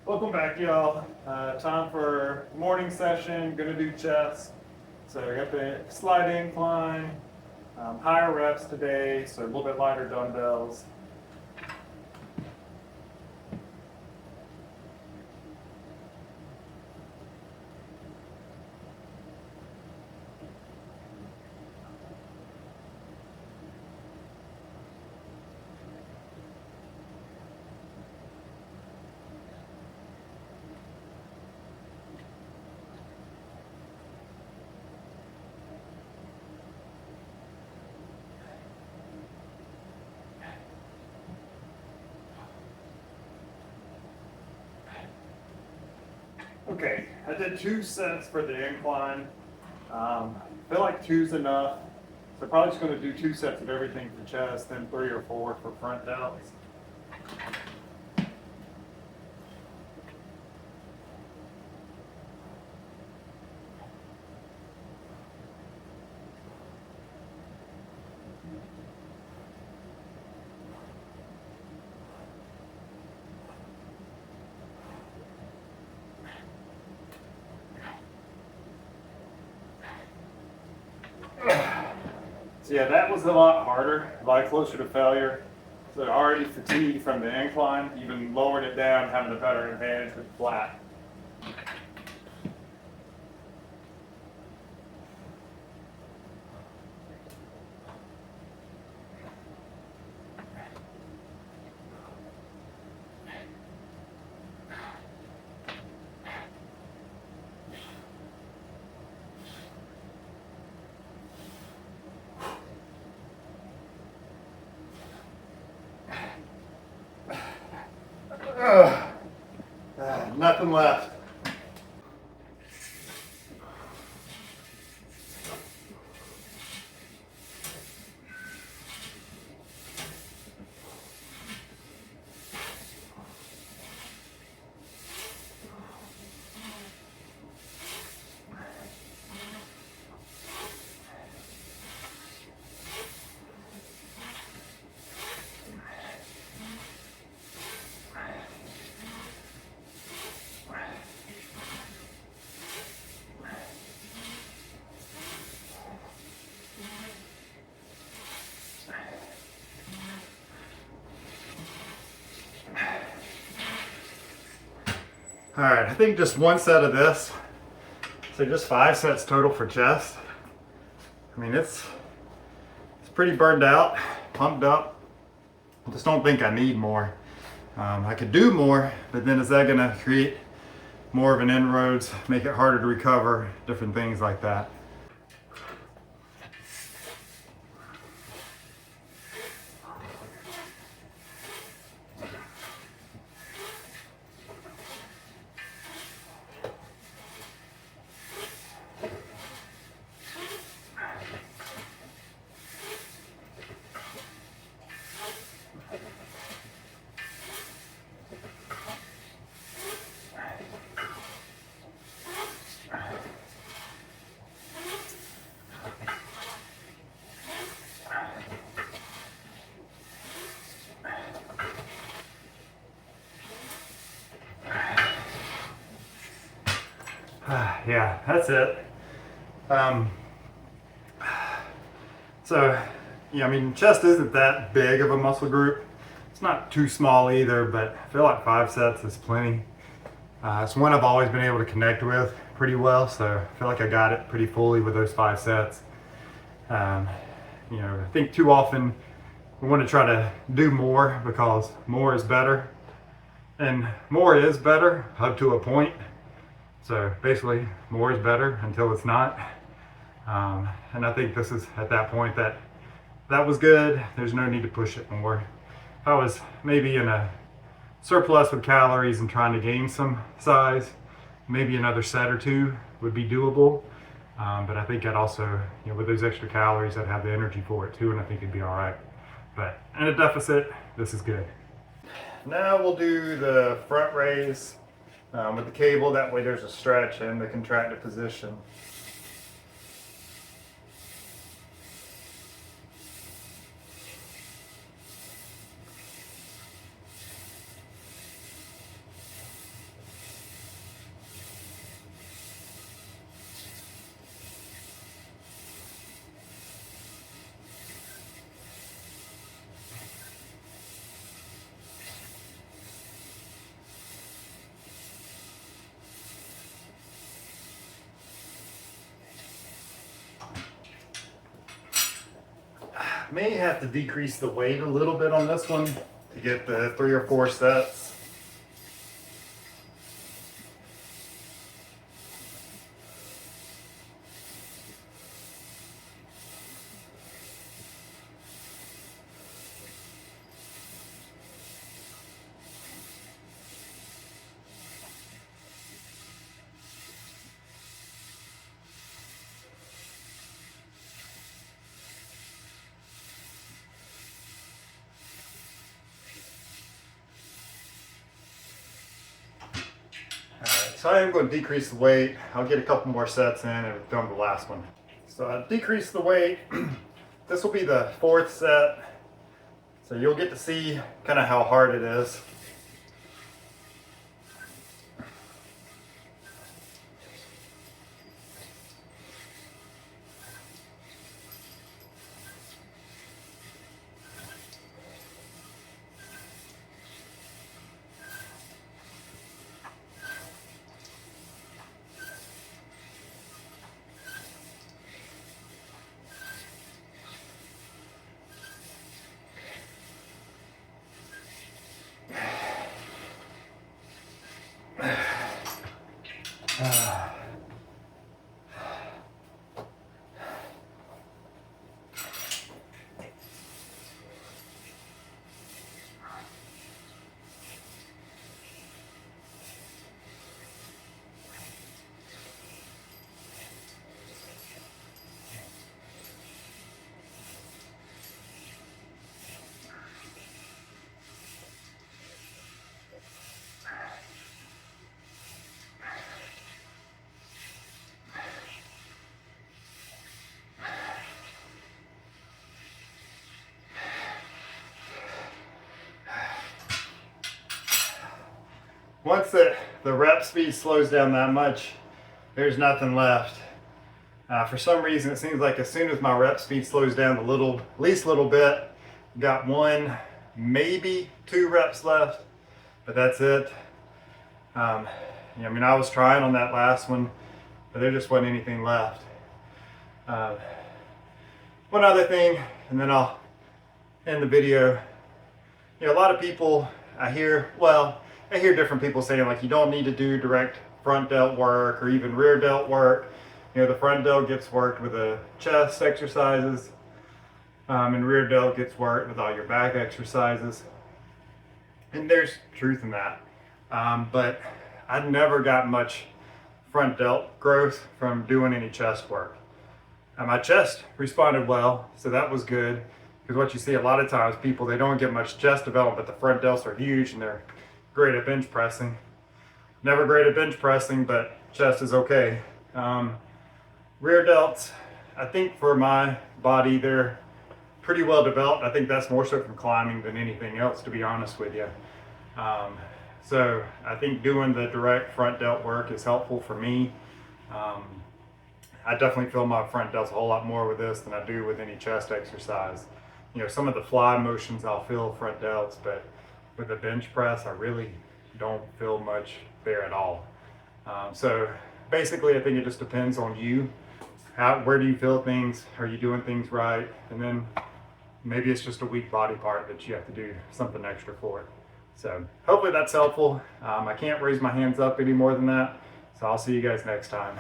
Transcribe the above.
Welcome back, y'all. Time for morning session. Gonna do chest. So we got the slide incline, higher reps today, so a little bit lighter dumbbells. Okay, I did 2 sets for the incline. I feel like 2's enough. So probably just gonna do 2 sets of everything for chest, then 3 or 4 for front delts. So yeah, that was a lot harder, a lot closer to failure. So already fatigued from the incline, even lowered it down, having a better advantage with flat. Nothing left. All right, I think just 1 set of this. So just 5 sets total for chest. I mean, it's pretty burned out, pumped up. I just don't think I need more. I could do more, but then is that gonna create more of an inroads, make it harder to recover, different things like that. Yeah, that's it. So, yeah, I mean, chest isn't that big of a muscle group. It's not too small either, but I feel like 5 sets is plenty. It's one I've always been able to connect with pretty well, so I feel like I got it pretty fully with those 5 sets. You know, I think too often we want to try to do more because more is better. And more is better up to a point. So basically, more is better until it's not. And I think this is at that point that was good. There's no need to push it more. If I was maybe in a surplus with calories and trying to gain some size, maybe another set or 2 would be doable. But I think I'd also, you know, with those extra calories, I'd have the energy for it too, and I think it'd be all right. But in a deficit, this is good. Now we'll do the front raise with the cable. That way there's a stretch and the contracted position. may have to decrease the weight a little bit on this one to get the 3 or 4 sets. So I am going to decrease the weight. I'll get a couple more sets in and film the last one. So I decreased the weight. This will be the 4th set. So you'll get to see kind of how hard it is. Once the rep speed slows down that much, there's nothing left. For some reason, it seems like as soon as my rep speed slows down at least a little bit, got 1, maybe 2 reps left, but that's it. I mean, I was trying on that last one, but there just wasn't anything left. One other thing, and then I'll end the video. A lot of people I hear different people saying like you don't need to do direct front delt work or even rear delt work. The front delt gets worked with the chest exercises, and rear delt gets worked with all your back exercises. And there's truth in that. But I never got much front delt growth from doing any chest work. My chest responded well, so that was good. Because what you see a lot of times, people, they don't get much chest development, but the front delts are huge and they're great at bench pressing. Never great at bench pressing, but chest is okay. Rear delts, I think for my body, they're pretty well developed. I think that's more so from climbing than anything else, to be honest with you. So I think doing the direct front delt work is helpful for me. I definitely feel my front delts a whole lot more with this than I do with any chest exercise. Some of the fly motions I'll feel front delts, but with the bench press, I really don't feel much there at all. So basically, I think it just depends on you. Where do you feel things? Are you doing things right? And then maybe it's just a weak body part that you have to do something extra for it. So hopefully that's helpful. I can't raise my hands up any more than that. So I'll see you guys next time.